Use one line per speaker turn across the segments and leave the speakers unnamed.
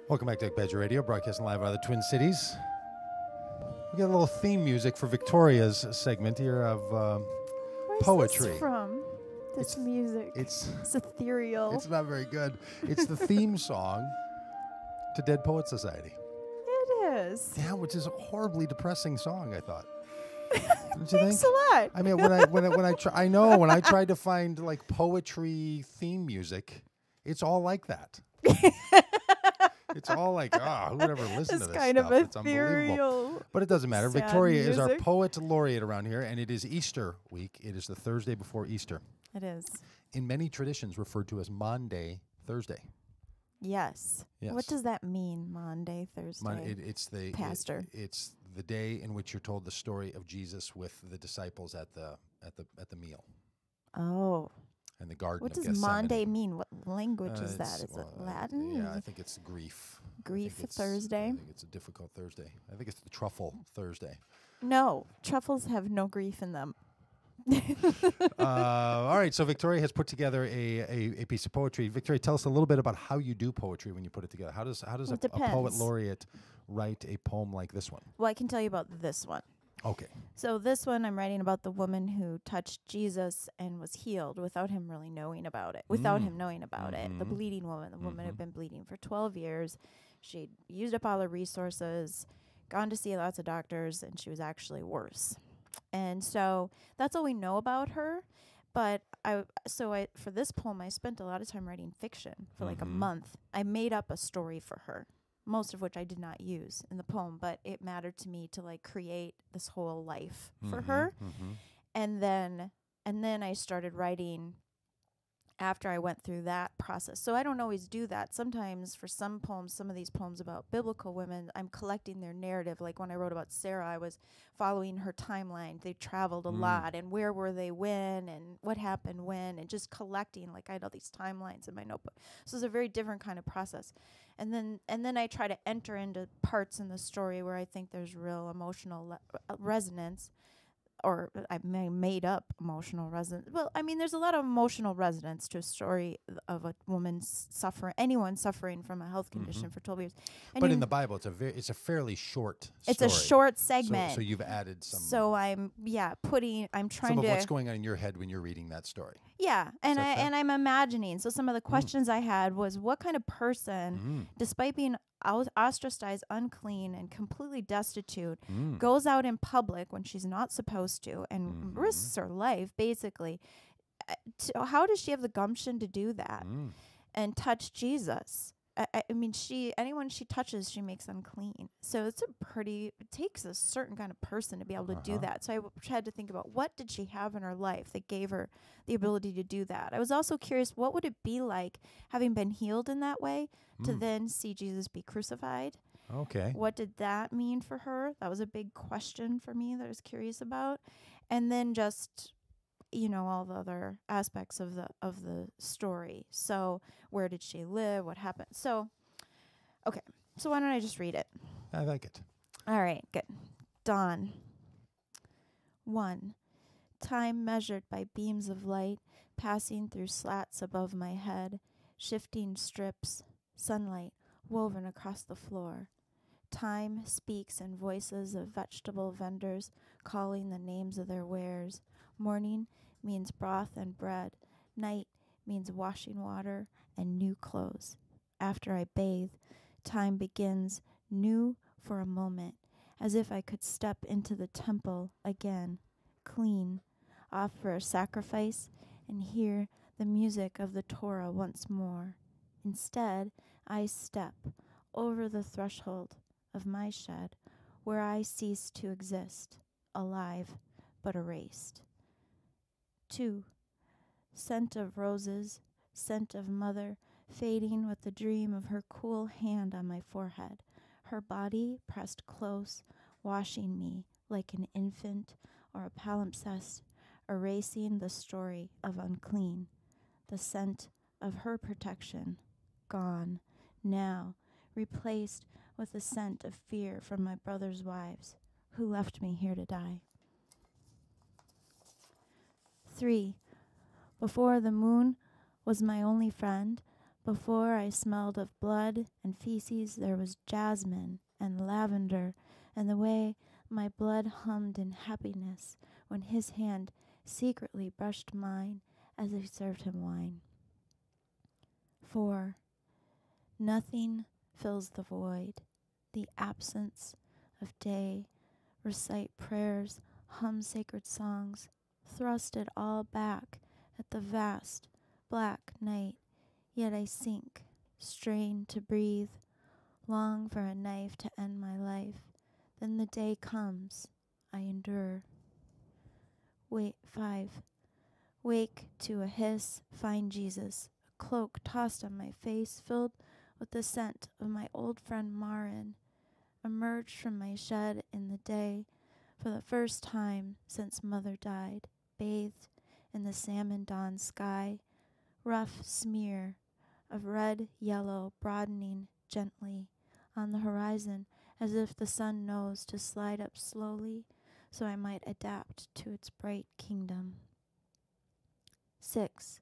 Welcome back to Pagitt Radio, broadcasting live out of the Twin Cities. We got a little theme music for Victoria's segment here of
Where's
poetry.
this from? This music.
It's
ethereal.
It's not very good. It's the theme song to Dead Poets Society.
It is.
Yeah, which is a horribly depressing song, I thought. Don't you
Thanks
think?
a lot.
I mean, when I tried to find like poetry theme music, it's all like that. It's all like, who would ever listen to this
kind
stuff?
of
It's unbelievable.
ethereal.
But it doesn't matter.
sad
Victoria is our
music.
poet laureate around here, and it is Easter week. It is the Thursday before Easter.
It is.
In many traditions referred to as Maundy Thursday.
Yes.
Yes.
What does that mean, Monday, Thursday? Pastor.
It's the day in which you're told the story of Jesus with the disciples at the meal
Oh.
in the Garden
What
of
does
Gethsemane.
Monday mean? What language is that? Is it Latin?
Yeah, I think it's grief.
Grief
I think
Thursday?
I think it's a difficult Thursday. I think it's the truffle Thursday.
No. Truffles have no grief in them.
All right, so Victoria has put together a piece of poetry. Victoria, tell us a little bit about how you do poetry when you put it together. How does a poet
depends.
laureate write a poem like this one?
Well, I can tell you about this one.
Okay.
So this one, I'm writing about the woman who touched Jesus and was healed without him really knowing about it. Without him knowing about it. The bleeding woman. The woman had been bleeding for 12 years. She'd used up all her resources, gone to see lots of doctors, and she was actually worse. And so that's all we know about her. But for this poem, I spent a lot of time writing fiction for like a month. I made up a story for her, most of which I did not use in the poem, but it mattered to me to like create this whole life for her. And then I started writing after I went through that process. So I don't always do that. Sometimes for some poems, some of these poems about biblical women, I'm collecting their narrative. Like when I wrote about Sarah, I was following her timeline. They traveled a lot, and where were they when, and what happened when, and just collecting. Like I had all these timelines in my notebook. So it's a very different kind of process. And then I try to enter into parts in the story where I think there's real emotional resonance. Or I made up emotional resonance. Well, I mean, there's a lot of emotional resonance to a story of a woman anyone suffering from a health condition for 12 years. And
But in the Bible, it's a fairly short story.
it's a short segment.
So you've added some.
So I'm trying
some of
to
what's going on in your head when you're reading that story.
Yeah, and
that fair?
I'm imagining. So some of the questions I had was, what kind of person, despite being ostracized, unclean, and completely destitute, goes out in public when she's not supposed to and risks her life, basically. How does she have the gumption to do that and touch Jesus? I mean, anyone she touches, she makes unclean. So it takes a certain kind of person to be able to do that. So I had to think about, what did she have in her life that gave her the ability to do that? I was also curious, what would it be like, having been healed in that way, to then see Jesus be crucified?
Okay.
What did that mean for her? That was a big question for me that I was curious about. And then just, all the other aspects of the story. So where did she live? What happened? So, okay. So why don't I just read it?
I like it.
All right, good. Dawn. 1. Time measured by beams of light passing through slats above my head, shifting strips, sunlight woven across the floor. Time speaks in voices of vegetable vendors calling the names of their wares. Morning means broth and bread. Night means washing water and new clothes. After I bathe, time begins new for a moment, as if I could step into the temple again, clean, offer a sacrifice, and hear the music of the Torah once more. Instead, I step over the threshold of my shed, where I cease to exist, alive but erased. 2. Scent of roses, scent of mother, fading with the dream of her cool hand on my forehead, her body pressed close, washing me like an infant or a palimpsest, erasing the story of unclean. The scent of her protection, gone, now replaced with the scent of fear from my brother's wives, who left me here to die. 3. Before the moon was my only friend, Before I smelled of blood and feces, there was jasmine and lavender, and the way my blood hummed in happiness when his hand secretly brushed mine as I served him wine. 4. Nothing fills the void, the absence of day. Recite prayers, hum sacred songs, thrust it all back at the vast black night. Yet I sink, strain to breathe, long for a knife to end my life. Then the day comes, I endure. 5. Wake to a hiss, find Jesus, a cloak tossed on my face, filled with the scent of my old friend Marin. Emerged from my shed in the day, for the first time since mother died, bathed in the salmon dawn sky, rough smear of red yellow broadening gently on the horizon, as if the sun knows to slide up slowly so I might adapt to its bright kingdom. 6.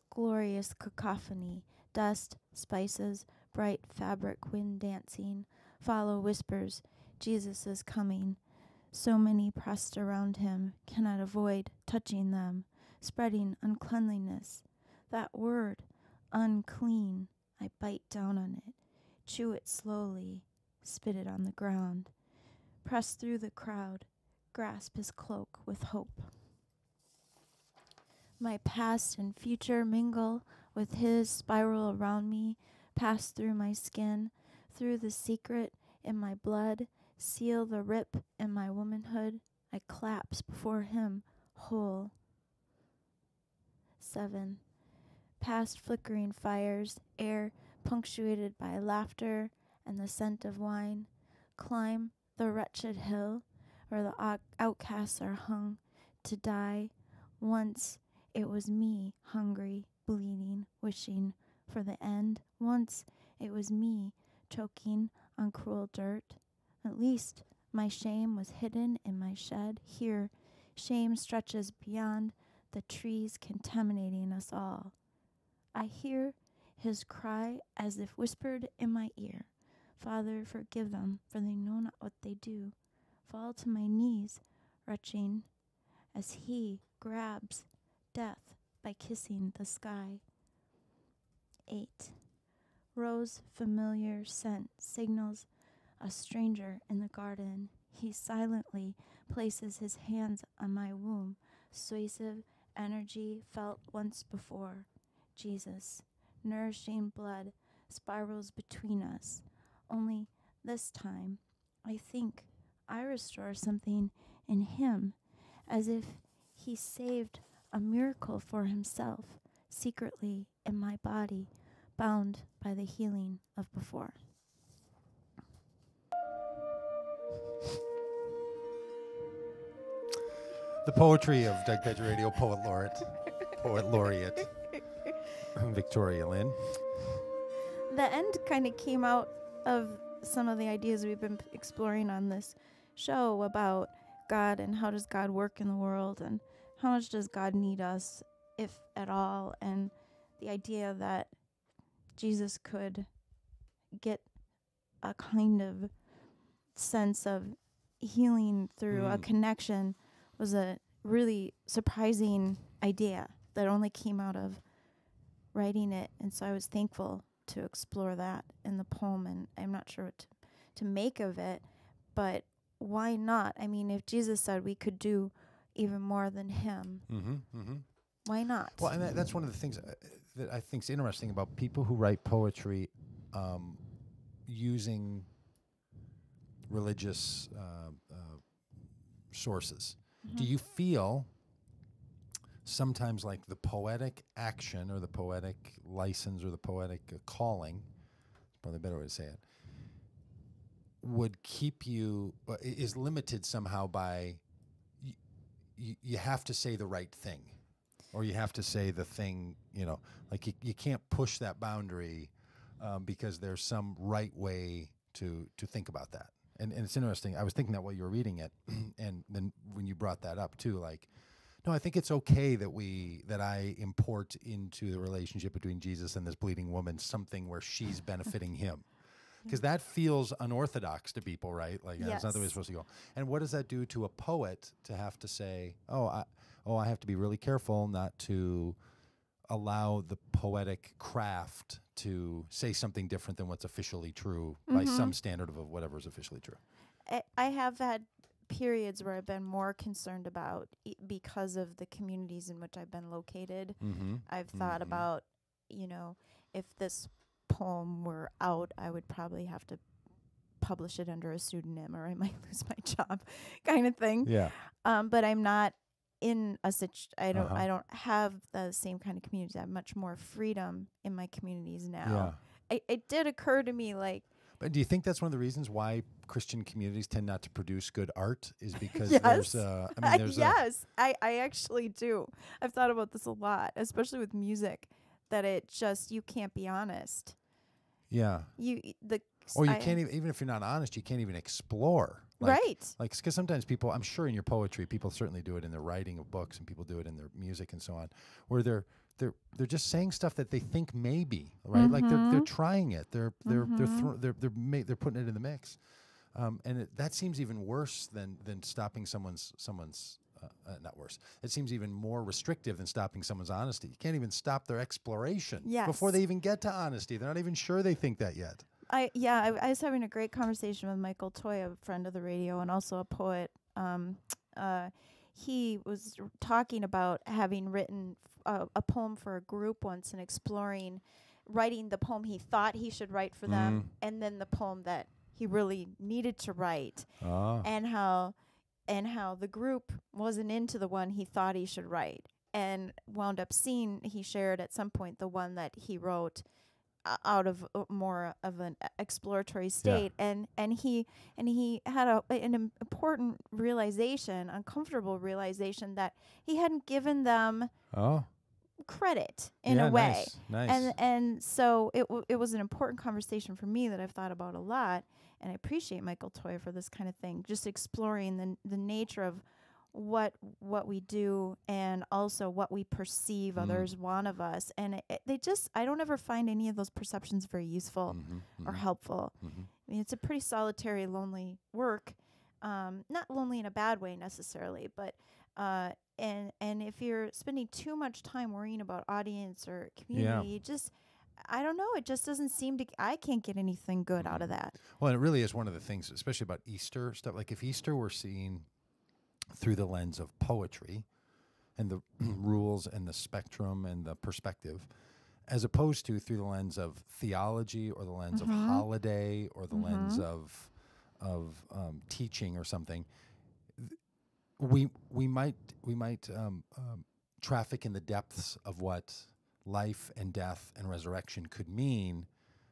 Glorious cacophony, dust, spices, bright fabric wind dancing, follow whispers, Jesus is coming. So many pressed around him, cannot avoid touching them, spreading uncleanliness. That word, unclean, I bite down on it, chew it slowly, spit it on the ground, press through the crowd, grasp his cloak with hope. My past and future mingle with his, spiral around me, pass through my skin, through the secret in my blood, seal the rip in my womanhood. I collapse before him, whole. 7. Past flickering fires, air punctuated by laughter and the scent of wine, climb the wretched hill where the outcasts are hung to die. Once it was me, hungry, bleeding, wishing for the end. Once it was me, choking on cruel dirt. At least my shame was hidden in my shed. Here, shame stretches beyond the trees, contaminating us all. I hear his cry as if whispered in my ear. Father, forgive them, for they know not what they do. Fall to my knees, retching, as he grabs death by kissing the sky. 8. Rose familiar scent signals a stranger in the garden. He silently places his hands on my womb, suasive energy felt once before. Jesus, nourishing blood spirals between us. Only this time, I think I restore something in him, as if he saved a miracle for himself, secretly in my body, bound by the healing of before.
The poetry of Doug Pagitt Radio Poet Laureate, Victoria Lynn.
The end kind of came out of some of the ideas we've been exploring on this show about God and how does God work in the world and how much does God need us, if at all, and the idea that Jesus could get a kind of sense of healing through a connection was a really surprising idea that only came out of writing it. And so I was thankful to explore that in the poem, and I'm not sure what to make of it, but why not? I mean, if Jesus said we could do even more than him, why not?
Well, and that's one of the things that I think is interesting about people who write poetry using religious sources. Do you feel sometimes like the poetic action or the poetic license or the poetic calling, probably a better way to say it, would keep you, is limited somehow by you have to say the right thing, or you have to say the thing, like you can't push that boundary because there's some right way to think about that. And it's interesting. I was thinking that while you were reading it, and then when you brought that up too, like, No, I think it's okay that I import into the relationship between Jesus and this bleeding woman something where she's benefiting him. Because that feels unorthodox to people, right? Like that's not the way it's supposed to go. And what does that do to a poet to have to say, I have to be really careful not to allow the poetic craft to say something different than what's officially true by some standard of whatever is officially true.
I have had periods where I've been more concerned about because of the communities in which I've been located. I've thought about, if this poem were out, I would probably have to publish it under a pseudonym or I might lose my job kind of thing.
Yeah.
But I'm not in a I don't have the same kind of communities. I have much more freedom in my communities now. It did occur to me
but do you think that's one of the reasons why Christian communities tend not to produce good art is because
yes.
there's
I actually do. I've thought about this a lot, especially with music, that you can't be honest.
Yeah.
You
can't even if you're not honest, you can't even explore.
Right.
Because sometimes people, I'm sure in your poetry, people certainly do it in their writing of books, and people do it in their music and so on, where they're just saying stuff that they think maybe, right? Like they're trying it. They're putting it in the mix, and that seems even worse than stopping someone's. Not worse. It seems even more restrictive than stopping someone's honesty. You can't even stop their exploration before they even get to honesty. They're not even sure they think that yet.
I was having a great conversation with Michael Toy, a friend of the radio and also a poet. He was talking about having written a poem for a group once and writing the poem he thought he should write for them, and then the poem that he really needed to write, and how the group wasn't into the one he thought he should write, and wound up he shared at some point the one that he wrote out of more of an exploratory state, and he had an important realization, uncomfortable realization, that he hadn't given them credit in a way.
Nice.
And so it was an important conversation for me that I've thought about a lot, and I appreciate Michael Toy for this kind of thing, just exploring the nature of what we do and also what we perceive others want of us. And I don't ever find any of those perceptions very useful or helpful. I mean, it's a pretty solitary, lonely work. Not lonely in a bad way necessarily, but and if you're spending too much time worrying about audience or community, I don't know, it just doesn't seem to, I can't get anything good out of that.
Well, and it really is one of the things, especially about Easter stuff. Like if Easter were seen through the lens of poetry and the rules and the spectrum and the perspective, as opposed to through the lens of theology or the lens of holiday or the lens of teaching or something, we might traffic in the depths of what life and death and resurrection could mean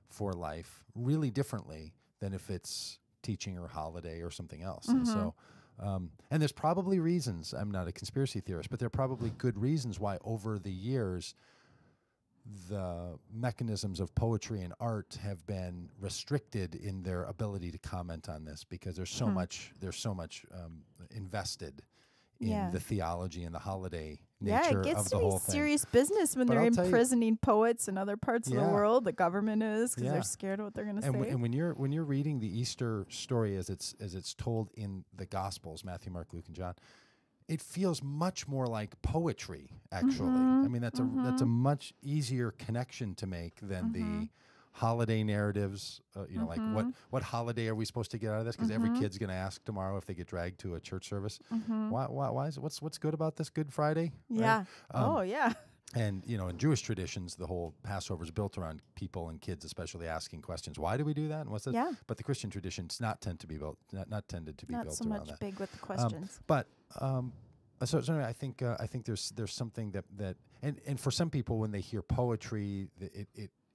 for life really differently than if it's teaching or holiday or something else. And so and there's probably reasons, I'm not a conspiracy theorist, but there are probably good reasons why over the years the mechanisms of poetry and art have been restricted in their ability to comment on this, because there's so much invested in the theology and the holiday nature
it gets
of the
to be
whole thing.
serious business when they're imprisoning poets in other parts of the world. The government is, because they're scared of what they're going to say.
And when you're reading the Easter story as it's told in the Gospels, Matthew, Mark, Luke, and John, it feels much more like poetry. Actually, I mean that's a much easier connection to make than the holiday narratives. Like what holiday are we supposed to get out of this? Because every kid's going to ask tomorrow if they get dragged to a church service. Why is it? What's good about this Good Friday?
Yeah.
Right? And in Jewish traditions, the whole Passover is built around people and kids, especially asking questions. Why do we do that? And what's that? Yeah. But the Christian traditions not tended to be built around that.
Not so much big with the questions.
So anyway, I think there's something that and for some people when they hear poetry,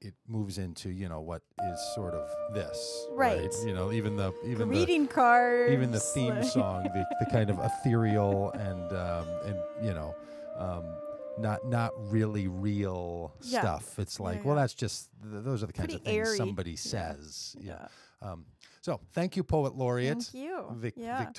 it moves into what is sort of this, right? Even the
greeting cards,
even the theme song, the kind of ethereal and not really real stuff. It's like, well, that's just those are the kinds
pretty
of things
airy.
somebody says. So thank you, Poet Laureate.
Thank you,
Victoria.